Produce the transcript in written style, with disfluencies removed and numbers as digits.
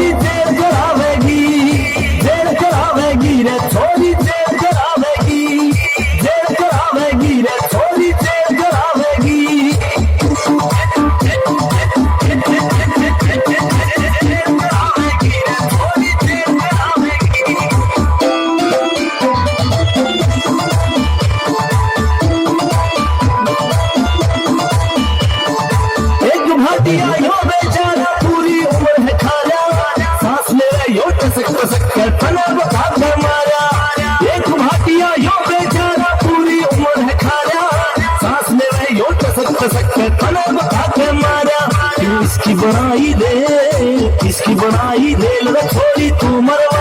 छोरी जेल करावेगी रे छोरी जेल करावेगी रे छोरी जेल करावेगी। एक भाटिया यो बेचारा पूरी उम्र है खाया, सांस ले यो टसक टसक कर फना भाग मारा। एक भाटिया यो बेचारा पूरी उम्र है खाया, सांस ले यो टसक टसक कर फना भाग मारा। इसकी बनाई दे लड़ा छोरी तू मरवा